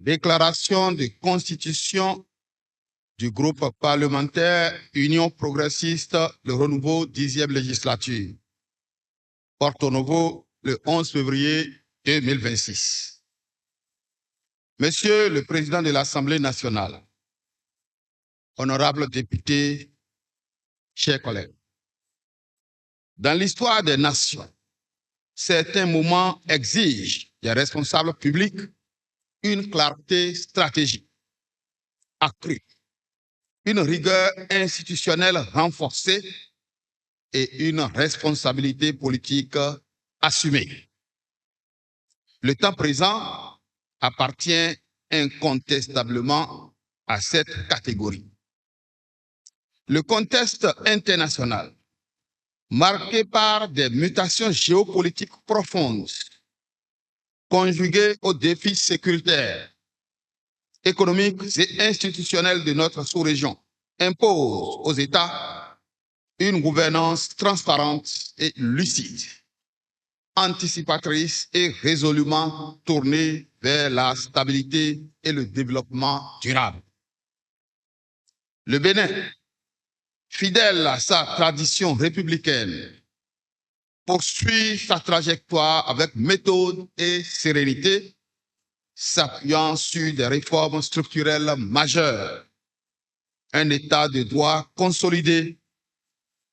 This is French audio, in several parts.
Déclaration de constitution du groupe parlementaire Union progressiste, le renouveau 10e législature. Porto Novo, le 11 février 2026. Monsieur le Président de l'Assemblée nationale, honorables députés, chers collègues, dans l'histoire des nations, certains moments exigent des responsables publics une clarté stratégique accrue, une rigueur institutionnelle renforcée et une responsabilité politique assumée. Le temps présent appartient incontestablement à cette catégorie. Le contexte international, marqué par des mutations géopolitiques profondes, conjuguées aux défis sécuritaires, économiques et institutionnels de notre sous-région, impose aux États une gouvernance transparente et lucide, anticipatrice et résolument tournée vers la stabilité et le développement durable. Le Bénin, fidèle à sa tradition républicaine, poursuit sa trajectoire avec méthode et sérénité, s'appuyant sur des réformes structurelles majeures, un état de droit consolidé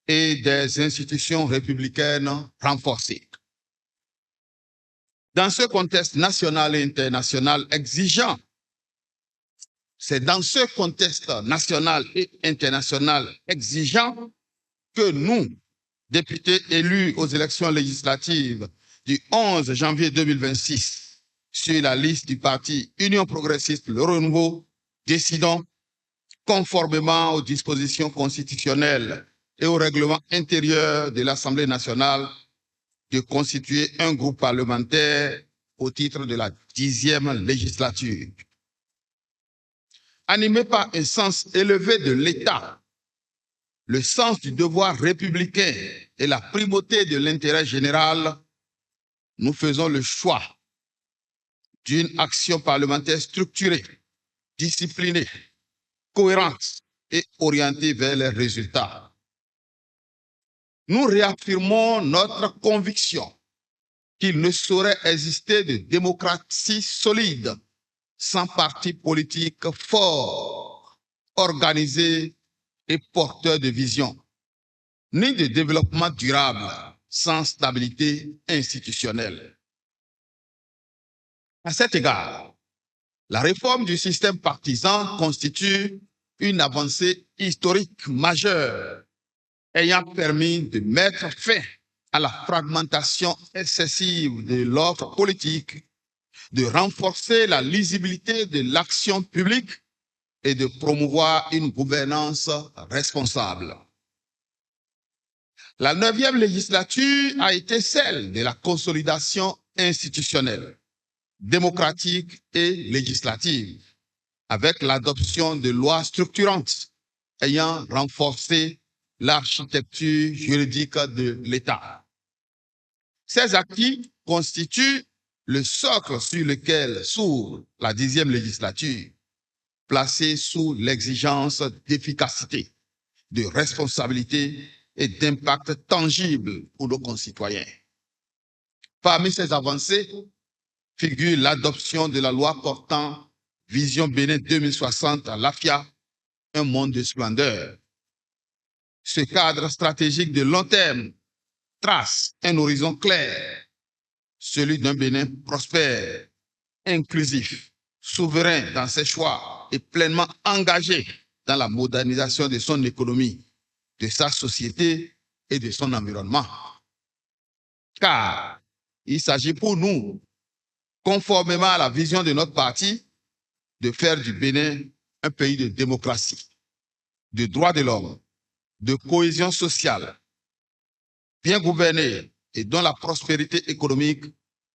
et des institutions républicaines renforcées. Dans ce contexte national et international exigeant, c'est dans ce contexte national et international exigeant que nous, députés élus aux élections législatives du 11 janvier 2026, sur la liste du parti Union progressiste Le Renouveau, décidons, conformément aux dispositions constitutionnelles et au règlement intérieur de l'Assemblée nationale, de constituer un groupe parlementaire au titre de la 10e législature. Animé par un sens élevé de l'État, le sens du devoir républicain et la primauté de l'intérêt général, nous faisons le choix d'une action parlementaire structurée, disciplinée, cohérente et orientée vers les résultats. Nous réaffirmons notre conviction qu'il ne saurait exister de démocratie solide sans parti politique fort, organisé et porteur de vision, ni de développement durable sans stabilité institutionnelle. À cet égard, la réforme du système partisan constitue une avancée historique majeure ayant permis de mettre fin à la fragmentation excessive de l'offre politique, de renforcer la lisibilité de l'action publique et de promouvoir une gouvernance responsable. La 9e législature a été celle de la consolidation institutionnelle, démocratique et législative, avec l'adoption de lois structurantes ayant renforcé l'architecture juridique de l'État. Ces acquis constituent le socle sur lequel s'ouvre la 10e législature, placée sous l'exigence d'efficacité, de responsabilité et d'impact tangible pour nos concitoyens. Parmi ces avancées figure l'adoption de la loi portant Vision Bénin 2060 à l'AFIA, un monde de splendeur. Ce cadre stratégique de long terme trace un horizon clair, celui d'un Bénin prospère, inclusif, souverain dans ses choix et pleinement engagé dans la modernisation de son économie, de sa société et de son environnement. Car il s'agit pour nous, conformément à la vision de notre parti, de faire du Bénin un pays de démocratie, de droits de l'homme, de cohésion sociale, bien gouverné et dont la prospérité économique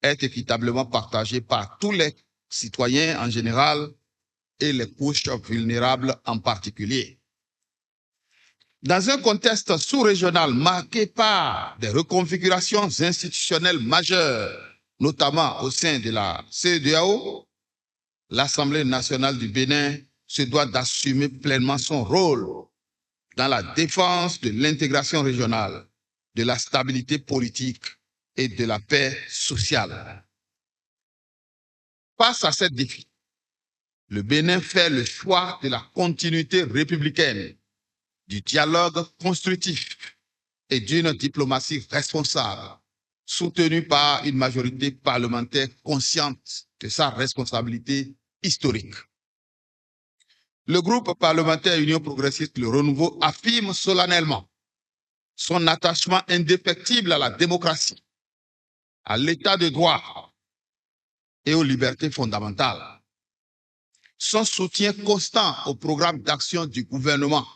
est équitablement partagée par tous les citoyens en général et les couches vulnérables en particulier. Dans un contexte sous-régional marqué par des reconfigurations institutionnelles majeures, notamment au sein de la CEDEAO, l'Assemblée nationale du Bénin se doit d'assumer pleinement son rôle dans la défense de l'intégration régionale, de la stabilité politique et de la paix sociale. Face à ces défis, le Bénin fait le choix de la continuité républicaine, du dialogue constructif et d'une diplomatie responsable, soutenue par une majorité parlementaire consciente de sa responsabilité historique. Le groupe parlementaire Union progressiste Le Renouveau affirme solennellement son attachement indéfectible à la démocratie, à l'état de droit et aux libertés fondamentales. Son soutien constant au programme d'action du gouvernement,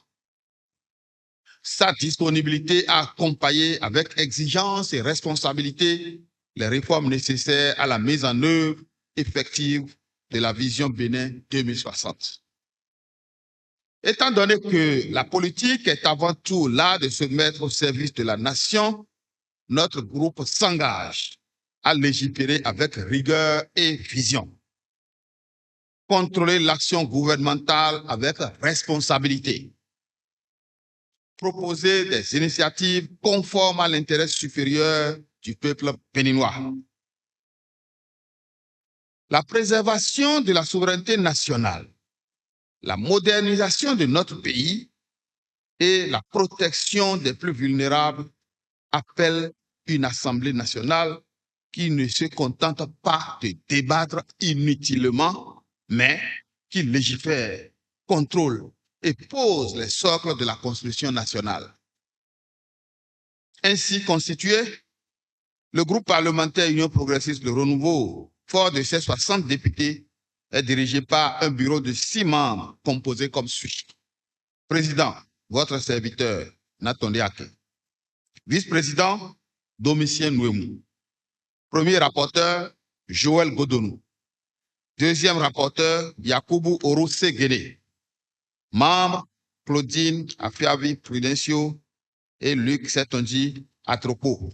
sa disponibilité à accompagner avec exigence et responsabilité les réformes nécessaires à la mise en œuvre effective de la vision Bénin 2060. Étant donné que la politique est avant tout l'art de se mettre au service de la nation, notre groupe s'engage à légiférer avec rigueur et vision. Contrôler l'action gouvernementale avec responsabilité. Proposer des initiatives conformes à l'intérêt supérieur du peuple béninois. La préservation de la souveraineté nationale, la modernisation de notre pays et la protection des plus vulnérables appellent une Assemblée nationale qui ne se contente pas de débattre inutilement, mais qui légifère, contrôle et pose les socles de la construction nationale. Ainsi constitué, le groupe parlementaire Union progressiste Le Renouveau, fort de ses 60 députés, est dirigé par un bureau de 6 membres composé comme suit. Président, votre serviteur, Nathan Ake. Vice-président, Domitien Nouemou. Premier rapporteur, Joël Godonou. Deuxième rapporteur, Yakubu Orose Guéné. Membres, Claudine Afiavi Prudencio et Luc Setonji Atropo.